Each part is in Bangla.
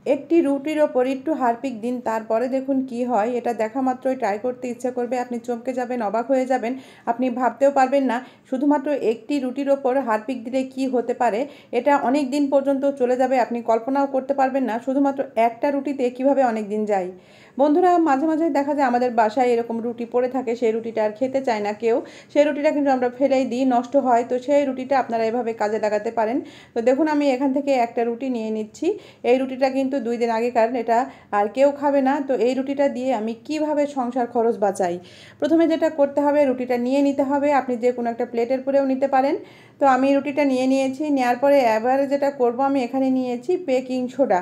একটি রুটির ওপর একটু হারপিক দিন, তারপরে দেখুন কি হয়। এটা দেখা মাত্রই ট্রাই করতে ইচ্ছা করবে, আপনি চমকে যাবেন, অবাক হয়ে যাবেন, আপনি ভাবতেও পারবেন না শুধুমাত্র একটি রুটির ওপর হারপিক দিলে কি হতে পারে। এটা অনেক দিন পর্যন্ত চলে যাবে, আপনি কল্পনাও করতে পারবেন না শুধুমাত্র একটা রুটিতে কিভাবে অনেক দিন যায়। বন্ধুরা, মাঝে মাঝে দেখা যায় আমাদের বাসায় এরকম রুটি পড়ে থাকে, সেই রুটিটা আর খেতে চায় না কেউ, সেই রুটিটা কিন্তু আমরা ফেলেই দিই, নষ্ট হয়। তো সেই রুটিটা আপনারা এভাবে কাজে লাগাতে পারেন। তো দেখুন আমি এখান থেকে একটা রুটি নিয়ে নিচ্ছি। এই রুটিটা কিন্তু 2 দিন আগেকার, এটা আর কেউ খাবে না। তো এই রুটিটা দিয়ে আমি কিভাবে সংসার খরচ বাঁচাই। প্রথমে যেটা করতে হবে, রুটিটা নিয়ে নিতে হবে, আপনি যে কোনো একটা প্লেটের পরেও নিতে পারেন। তো আমি রুটিটা নিয়ে নিয়েছি, নেওয়ার পরে এবারে যেটা করব, আমি এখানে নিয়েছি বেকিং সোডা।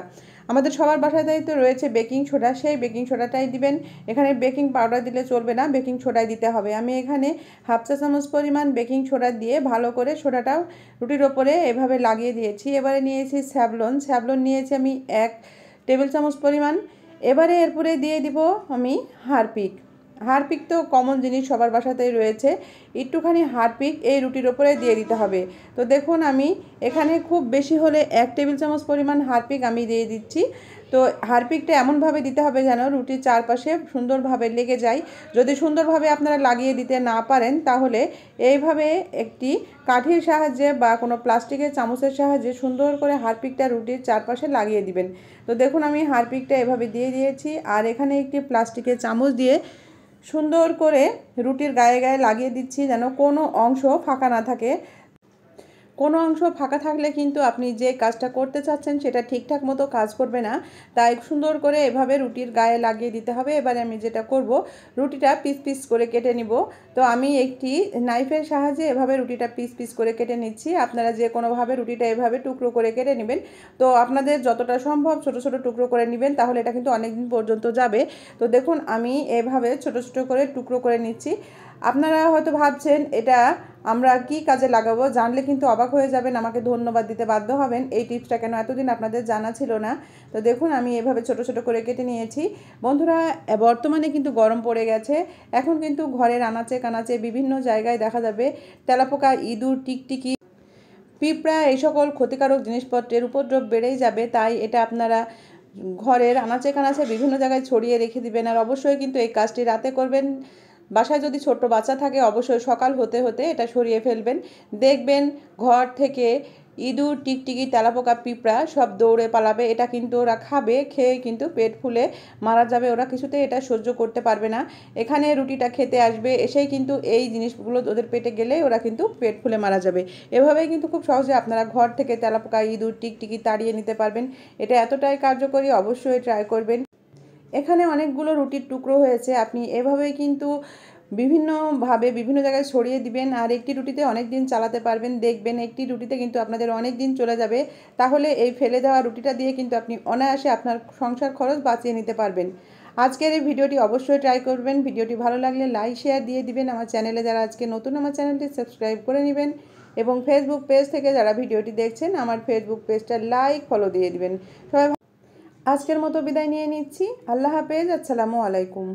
আমাদের সবার বাসাতেই তো রয়েছে বেকিং সোডা, সেই বেকিং সোডাটাই দিবেন। এখানে বেকিং পাউডার দিলে চলবে না, বেকিং সোডাই দিতে হবে। আমি এখানে হাফ চা চামচ পরিমাণ বেকিং সোডা দিয়ে ভালো করে সোডাটাও রুটির ওপরে এভাবে লাগিয়ে দিয়েছি। এবারে নিয়েছি স্যাভলন, স্যাভলন নিয়েছি আমি 1 টেবিল চামচ পরিমাণ। এবারে এরপরে দিয়ে দিব আমি হারপিক। হারপিক তো কমন জিনিস, সবার বাসাতেই রয়েছে। একটুখানি হারপিক এই রুটির ওপরে দিয়ে দিতে হবে। তো দেখুন আমি এখানে খুব বেশি হলে 1 টেবিল চামচ পরিমাণ হারপিক আমি দিয়ে দিচ্ছি। তো হারপিকটা এমনভাবে দিতে হবে যেন রুটির চারপাশে সুন্দরভাবে লেগে যায়। যদি সুন্দরভাবে আপনারা লাগিয়ে দিতে না পারেন, তাহলে এইভাবে একটি কাঠির সাহায্যে বা কোনো প্লাস্টিকের চামচের সাহায্যে সুন্দর করে হারপিকটা রুটির চারপাশে লাগিয়ে দিবেন। তো দেখুন আমি হারপিকটা এভাবে দিয়ে দিয়েছি, আর এখানে একটি প্লাস্টিকের চামচ দিয়ে সুন্দর করে রুটির গায়ে গায়ে লাগিয়ে দিচ্ছি, যেন কোনো অংশ ফাঁকা না থাকে। কোনো অংশ ফাঁকা থাকলে কিন্তু আপনি যে কাজটা করতে চাচ্ছেন সেটা ঠিকঠাক মতো কাজ করবে না। তাই সুন্দর করে এভাবে রুটির গায়ে লাগিয়ে দিতে হবে। এবারে আমি যেটা করব, রুটিটা পিস পিস করে কেটে নিব। তো আমি একটি নাইফের সাহায্যে এভাবে রুটিটা পিস পিস করে কেটে নিচ্ছি। আপনারা যে কোনোভাবে রুটিটা এভাবে টুকরো করে কেটে নেবেন। তো আপনাদের যতটা সম্ভব ছোট ছোট টুকরো করে নেবেন, তাহলে এটা কিন্তু অনেক দিন পর্যন্ত যাবে। তো দেখুন আমি এভাবে ছোট ছোট করে টুকরো করে নিচ্ছি। আপনারা হয়তো ভাবছেন এটা আমরা কি কাজে লাগাবো, জানলে কিন্তু অবাক হয়ে যাবেন, আমাকে ধন্যবাদ দিতে বাধ্য হবেন, এই টিপসটা কেন এতদিন আপনাদের জানা ছিল না। তো দেখুন আমি এভাবে ছোট ছোট করে কেটে নিয়েছি। বন্ধুরা, বর্তমানে কিন্তু গরম পড়ে গেছে, এখন কিন্তু ঘরের আনাচে কানাচে বিভিন্ন জায়গায় দেখা যাবে তেলাপোকা, ইঁদুর, টিকটিকি, পিঁপড়া, এই সকল ক্ষতিকারক জিনিসপত্রের উপদ্রব বেড়েই যাবে। তাই এটা আপনারা ঘরের আনাচে কানাচে বিভিন্ন জায়গায় ছড়িয়ে রেখে দিবেন। আর অবশ্যই কিন্তু এই কাজটি রাতে করবেন। বাসায় যদি ছোট্ট বাচ্চা থাকে, অবশ্যই সকাল হতে হতে এটা সরিয়ে ফেলবেন। দেখবেন ঘর থেকে ইঁদুর, টিকটিকি, তেলাপোকা, পিঁপড়া সব দৌড়ে পালাবে। এটা কিন্তু ওরা খাবে, খেয়ে কিন্তু পেট ফুলে মারা যাবে। ওরা কিছুতেই এটা সহ্য করতে পারবে না। এখানে রুটিটা খেতে আসবে, এসেই কিন্তু এই জিনিসগুলো ওদের পেটে গেলে ওরা কিন্তু পেট ফুলে মারা যাবে। এভাবেই কিন্তু খুব সহজে আপনারা ঘর থেকে তেলাপোকা, ইঁদুর, টিকটিকি তাড়িয়ে নিতে পারবেন। এটা এতটাই কার্যকরী, অবশ্যই ট্রাই করবেন। এখানে অনেকগুলো রুটির টুকরো হয়েছে, আপনি এভাবেই কিন্তু বিভিন্নভাবে বিভিন্ন জায়গায় ছড়িয়ে দিবেন। আর একটি রুটিতে অনেক দিন চালাতে পারবেন, দেখবেন একটি রুটিতে কিন্তু আপনাদের অনেক দিন চলে যাবে। তাহলে এই ফেলে দেওয়া রুটিটা দিয়ে কিন্তু আপনি অনায়াসে আপনার সংসার খরচ বাঁচিয়ে নিতে পারবেন। আজকের এই ভিডিওটি অবশ্যই ট্রাই করবেন। ভিডিওটি ভালো লাগলে লাইক শেয়ার দিয়ে দিবেন। আমার চ্যানেলে যারা আজকে নতুন, আমার চ্যানেলটি সাবস্ক্রাইব করে নেবেন। এবং ফেসবুক পেজ থেকে যারা ভিডিওটি দেখছেন, আমার ফেসবুক পেজটা লাইক ফলো দিয়ে দিবেন। সবাই আজকের মতো বিদায় নিয়ে নিচ্ছি। আল্লাহ হাফেজ, আসসালামু আলাইকুম।